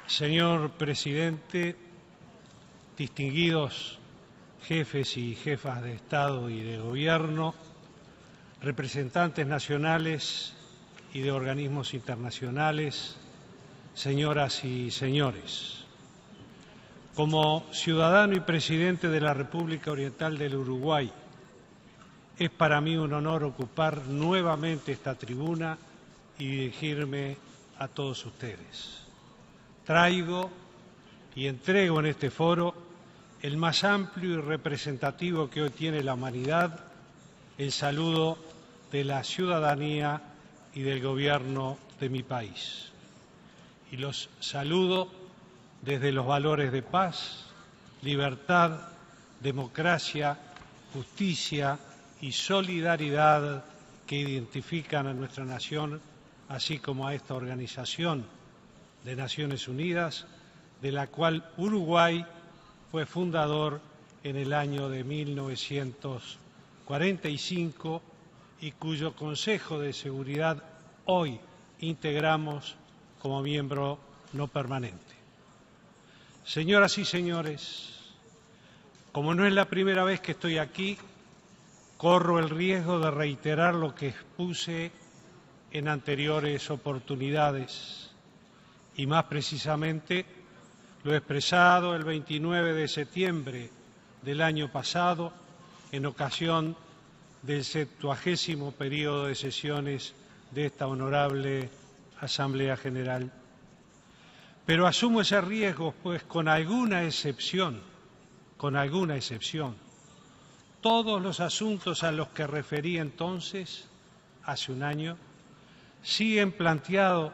Señor presidente, distinguidos jefes y jefas de Estado y de Gobierno, representantes nacionales y de organismos internacionales, señoras y señores. Como ciudadano y presidente de la República Oriental del Uruguay, es para mí un honor ocupar nuevamente esta tribuna y dirigirme a todos ustedes. Traigo y entrego en este foro el más amplio y representativo que hoy tiene la humanidad, el saludo de la ciudadanía y del gobierno de mi país. Y los saludo desde los valores de paz, libertad, democracia, justicia y solidaridad que identifican a nuestra nación, así como a esta organización de Naciones Unidas, de la cual Uruguay fue fundador en el año de 1945 y cuyo Consejo de Seguridad hoy integramos como miembro no permanente. Señoras y señores, como no es la primera vez que estoy aquí, corro el riesgo de reiterar lo que expuse en anteriores oportunidades y más precisamente lo expresado el 29 de septiembre del año pasado en ocasión del 70º periodo de sesiones de esta honorable Asamblea General. Pero asumo ese riesgo, pues con alguna excepción, todos los asuntos a los que referí entonces, hace un año, siguen planteados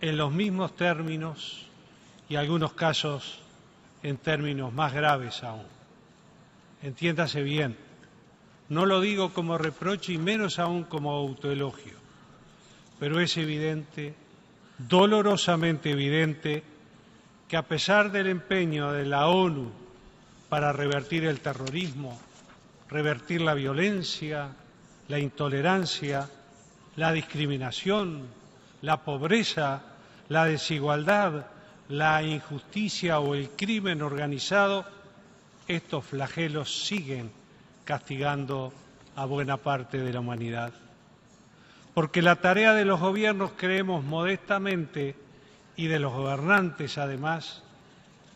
en los mismos términos y en algunos casos en términos más graves aún. Entiéndase bien, no lo digo como reproche y menos aún como autoelogio, pero es evidente, dolorosamente evidente, que a pesar del empeño de la ONU para revertir el terrorismo, revertir la violencia, la intolerancia, la discriminación, la pobreza, la desigualdad, la injusticia o el crimen organizado, estos flagelos siguen castigando a buena parte de la humanidad. Porque la tarea de los gobiernos, creemos modestamente, y de los gobernantes además,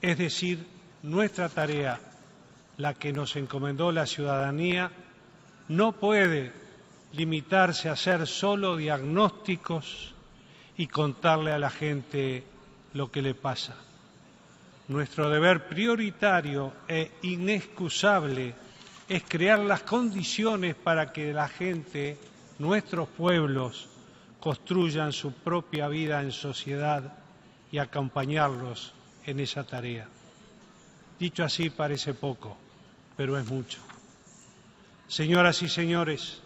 es decir, nuestra tarea, la que nos encomendó la ciudadanía, no puede limitarse a hacer solo diagnósticos y contarle a la gente lo que le pasa. Nuestro deber prioritario e inexcusable es crear las condiciones para que la gente, nuestros pueblos, construyan su propia vida en sociedad y acompañarlos en esa tarea. Dicho así parece poco, pero es mucho. Señoras y señores,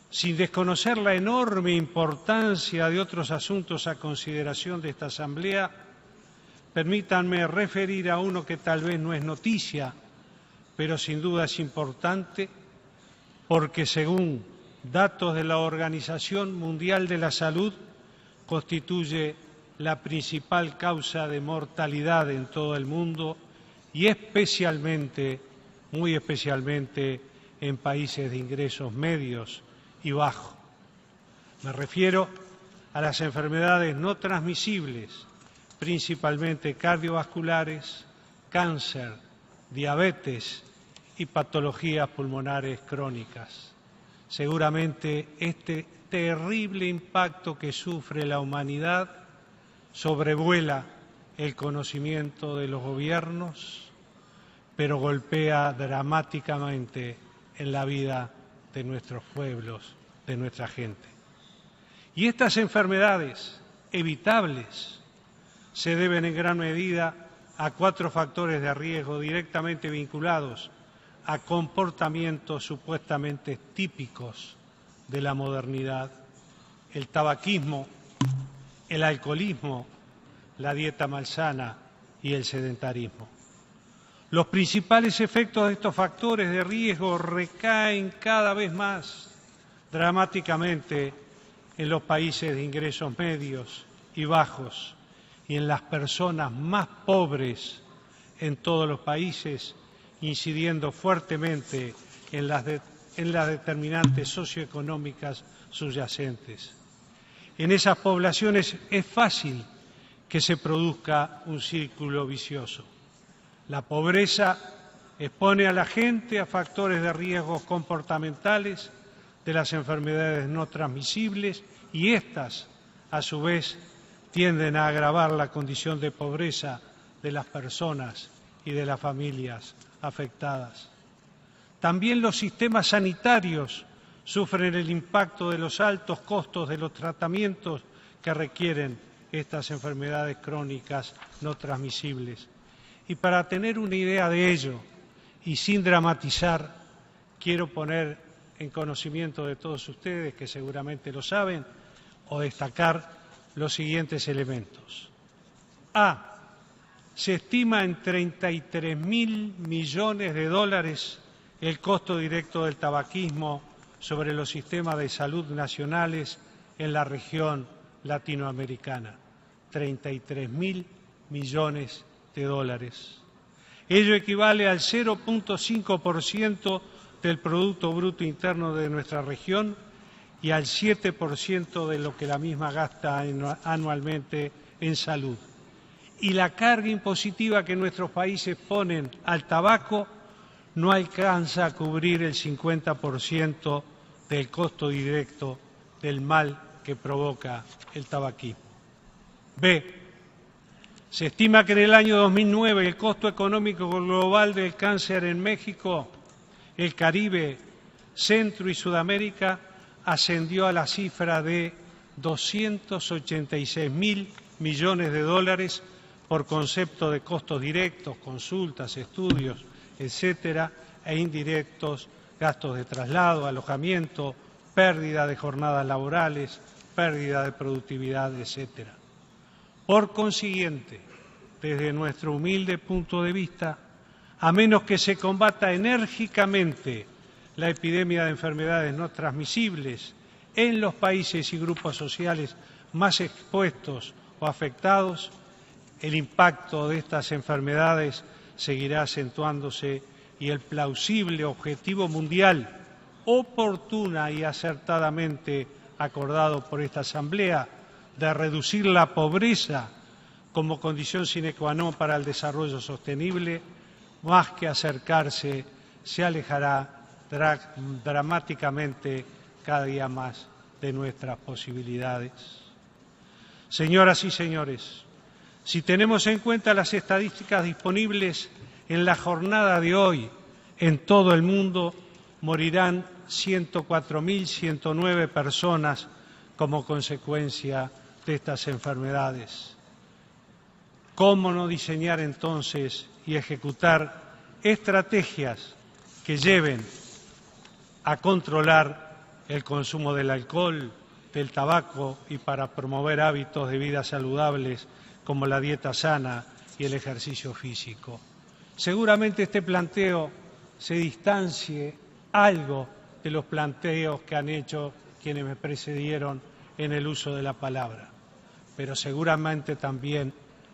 sin desconocer la enorme importancia de otros asuntos a consideración de esta Asamblea, permítanme referir a uno que tal vez no es noticia, pero sin duda es importante, porque según datos de la Organización Mundial de la Salud, constituye la principal causa de mortalidad en todo el mundo y especialmente, muy especialmente, en países de ingresos medios y bajos. Me refiero a las enfermedades no transmisibles, principalmente cardiovasculares, cáncer, diabetes y patologías pulmonares crónicas. Seguramente este terrible impacto que sufre la humanidad sobrevuela el conocimiento de los gobiernos, pero golpea dramáticamente en la vida de nuestros pueblos, de nuestra gente. Y estas enfermedades evitables se deben en gran medida a 4 factores de riesgo directamente vinculados a comportamientos supuestamente típicos de la modernidad: el tabaquismo, el alcoholismo, la dieta malsana y el sedentarismo. Los principales efectos de estos factores de riesgo recaen cada vez más dramáticamente en los países de ingresos medios y bajos y en las personas más pobres en todos los países, incidiendo fuertemente en las determinantes socioeconómicas subyacentes. En esas poblaciones es fácil que se produzca un círculo vicioso. La pobreza expone a la gente a factores de riesgos comportamentales de las enfermedades no transmisibles y éstas, a su vez, tienden a agravar la condición de pobreza de las personas y de las familias afectadas. También los sistemas sanitarios sufren el impacto de los altos costos de los tratamientos que requieren estas enfermedades crónicas no transmisibles. Y para tener una idea de ello, y sin dramatizar, quiero poner en conocimiento de todos ustedes, que seguramente lo saben, o destacar los siguientes elementos. A. Se estima en 33.000 millones de dólares el costo directo del tabaquismo sobre los sistemas de salud nacionales en la región latinoamericana. 33.000 millones de dólares. Ello equivale al 0.5% del Producto Bruto Interno de nuestra región y al 7% de lo que la misma gasta anualmente en salud. Y la carga impositiva que nuestros países ponen al tabaco no alcanza a cubrir el 50% del costo directo del mal que provoca el tabaquismo. B. Se estima que en el año 2009 el costo económico global del cáncer en México, el Caribe, Centro y Sudamérica ascendió a la cifra de 286.000 millones de dólares por concepto de costos directos, consultas, estudios, etcétera, e indirectos, gastos de traslado, alojamiento, pérdida de jornadas laborales, pérdida de productividad, etcétera. Por consiguiente, desde nuestro humilde punto de vista, a menos que se combata enérgicamente la epidemia de enfermedades no transmisibles en los países y grupos sociales más expuestos o afectados, el impacto de estas enfermedades seguirá acentuándose y el plausible objetivo mundial, oportuna y acertadamente acordado por esta Asamblea, de reducir la pobreza como condición sine qua non para el desarrollo sostenible, más que acercarse, se alejará dramáticamente cada día más de nuestras posibilidades. Señoras y señores, si tenemos en cuenta las estadísticas disponibles en la jornada de hoy, en todo el mundo morirán 104.109 personas como consecuencia de estas enfermedades. ¿Cómo no diseñar entonces y ejecutar estrategias que lleven a controlar el consumo del alcohol, del tabaco y para promover hábitos de vida saludables como la dieta sana y el ejercicio físico? Seguramente este planteo se distancie algo de los planteos que han hecho quienes me precedieron en el uso de la palabra, pero seguramente también,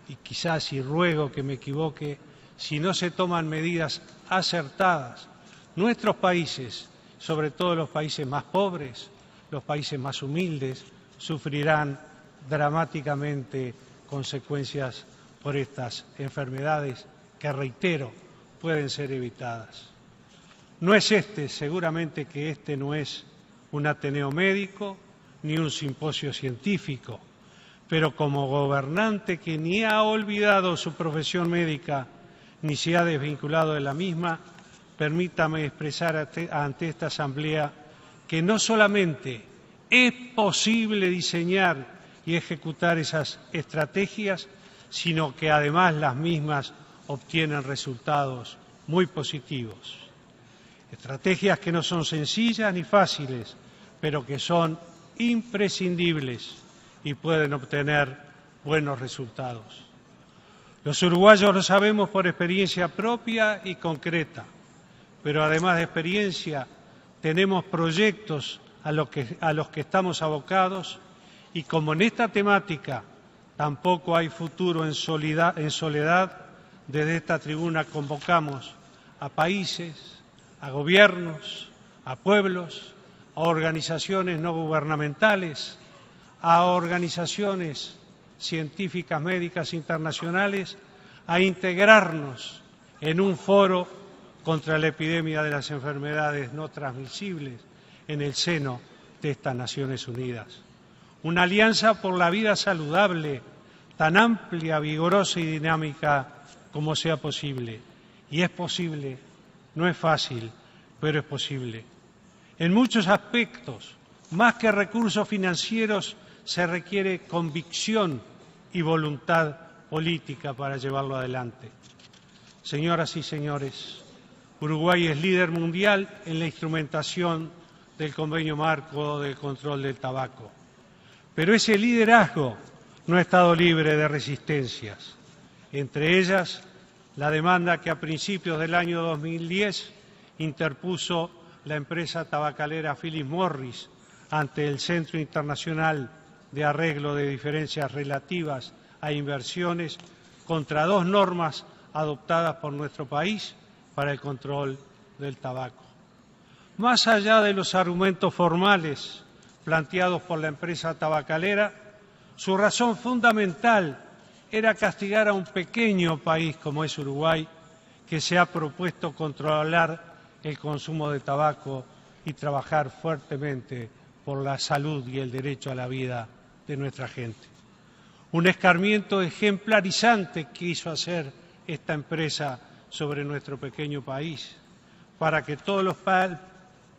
y quizás y ruego que me equivoque, si no se toman medidas acertadas, nuestros países, sobre todo los países más pobres, los países más humildes, sufrirán dramáticamente consecuencias por estas enfermedades que, reitero, pueden ser evitadas. No es seguramente que este no es un ateneo médico ni un simposio científico, pero como gobernante que ni ha olvidado su profesión médica ni se ha desvinculado de la misma, permítame expresar ante esta Asamblea que no solamente es posible diseñar y ejecutar esas estrategias, sino que además las mismas obtienen resultados muy positivos. Estrategias que no son sencillas ni fáciles, pero que son imprescindibles y pueden obtener buenos resultados. Los uruguayos lo sabemos por experiencia propia y concreta, pero además de experiencia tenemos proyectos a los que estamos abocados y como en esta temática Tampoco hay futuro en soledad. Desde esta tribuna convocamos a países, a gobiernos, a pueblos, a organizaciones no gubernamentales, a organizaciones científicas médicas internacionales a integrarnos en un foro contra la epidemia de las enfermedades no transmisibles en el seno de estas Naciones Unidas. Una alianza por la vida saludable, tan amplia, vigorosa y dinámica como sea posible. Y es posible, no es fácil, pero es posible. En muchos aspectos, más que recursos financieros, se requiere convicción y voluntad política para llevarlo adelante. Señoras y señores, Uruguay es líder mundial en la instrumentación del Convenio Marco del Control del Tabaco. Pero ese liderazgo no ha estado libre de resistencias, entre ellas la demanda que a principios del año 2010 interpuso la empresa tabacalera Philip Morris ante el Centro Internacional de Arreglo de Diferencias Relativas a Inversiones contra dos normas adoptadas por nuestro país para el control del tabaco. Más allá de los argumentos formales planteados por la empresa tabacalera, su razón fundamental era castigar a un pequeño país como es Uruguay, que se ha propuesto controlar el consumo de tabaco y trabajar fuertemente por la salud y el derecho a la vida de nuestra gente. Un escarmiento ejemplarizante quiso hacer esta empresa sobre nuestro pequeño país, para que todos los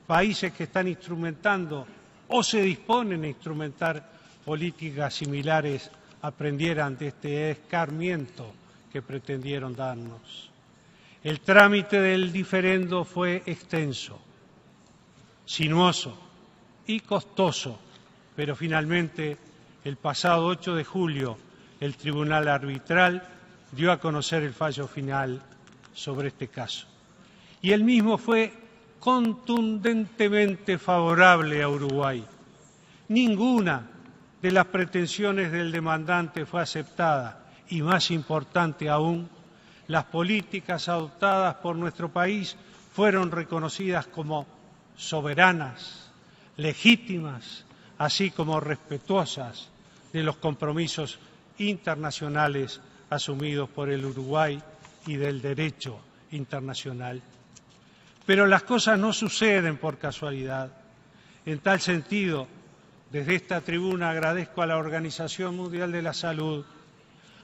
países que están instrumentando o se disponen a instrumentar políticas similares aprendieran de este escarmiento que pretendieron darnos. El trámite del diferendo fue extenso, sinuoso y costoso, pero finalmente el pasado 8 de julio el Tribunal Arbitral dio a conocer el fallo final sobre este caso. Y el mismo fue contundentemente favorable a Uruguay. Ninguna de las pretensiones del demandante fue aceptada y, más importante aún, las políticas adoptadas por nuestro país fueron reconocidas como soberanas, legítimas, así como respetuosas de los compromisos internacionales asumidos por el Uruguay y del derecho internacional. Pero las cosas no suceden por casualidad. En tal sentido, desde esta tribuna agradezco a la Organización Mundial de la Salud,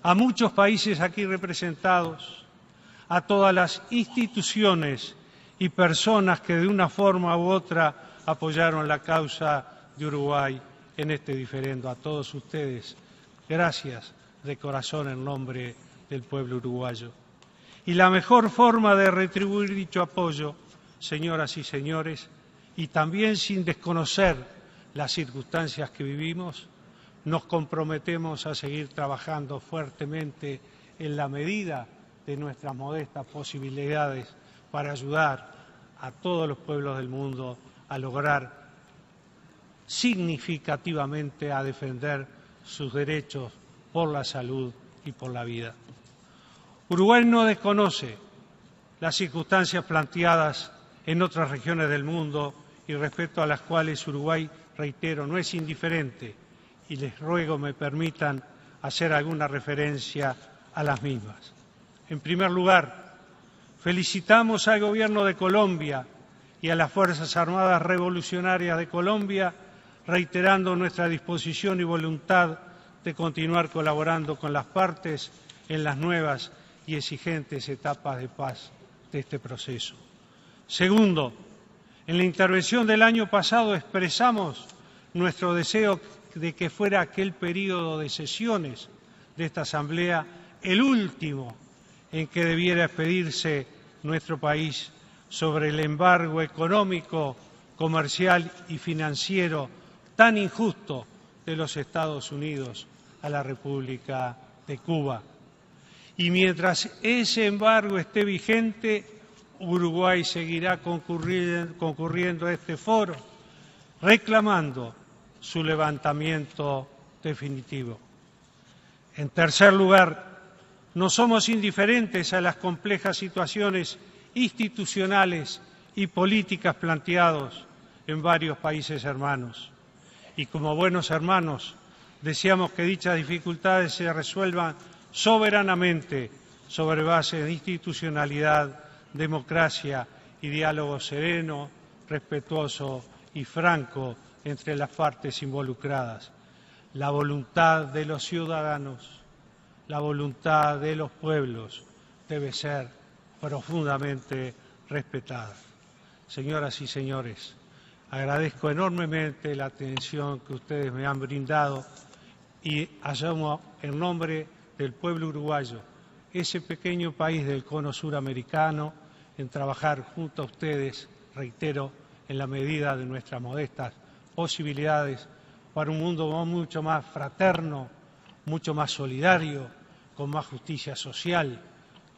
a muchos países aquí representados, a todas las instituciones y personas que de una forma u otra apoyaron la causa de Uruguay en este diferendo. A todos ustedes, gracias de corazón en nombre del pueblo uruguayo. Y la mejor forma de retribuir dicho apoyo, señoras y señores, y también sin desconocer las circunstancias que vivimos, nos comprometemos a seguir trabajando fuertemente en la medida de nuestras modestas posibilidades para ayudar a todos los pueblos del mundo a lograr significativamente a defender sus derechos por la salud y por la vida. Uruguay no desconoce las circunstancias planteadas en otras regiones del mundo y respecto a las cuales Uruguay, reitero, no es indiferente y les ruego me permitan hacer alguna referencia a las mismas. En primer lugar, felicitamos al Gobierno de Colombia y a las Fuerzas Armadas Revolucionarias de Colombia, reiterando nuestra disposición y voluntad de continuar colaborando con las partes en las nuevas y exigentes etapas de paz de este proceso. Segundo, en la intervención del año pasado expresamos nuestro deseo de que fuera aquel período de sesiones de esta Asamblea el último en que debiera expedirse nuestro país sobre el embargo económico, comercial y financiero tan injusto de los Estados Unidos a la República de Cuba. Y mientras ese embargo esté vigente, Uruguay seguirá concurriendo a este foro, reclamando su levantamiento definitivo. En tercer lugar, no somos indiferentes a las complejas situaciones institucionales y políticas planteadas en varios países hermanos. Y como buenos hermanos, deseamos que dichas dificultades se resuelvan soberanamente sobre base de institucionalidad, democracia y diálogo sereno, respetuoso y franco entre las partes involucradas. La voluntad de los ciudadanos, la voluntad de los pueblos debe ser profundamente respetada. Señoras y señores, agradezco enormemente la atención que ustedes me han brindado y asumo en nombre del pueblo uruguayo, ese pequeño país del cono suramericano, en trabajar junto a ustedes, reitero, en la medida de nuestras modestas posibilidades, para un mundo mucho más fraterno, mucho más solidario, con más justicia social,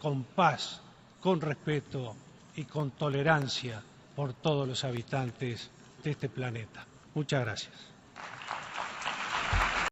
con paz, con respeto y con tolerancia por todos los habitantes de este planeta. Muchas gracias.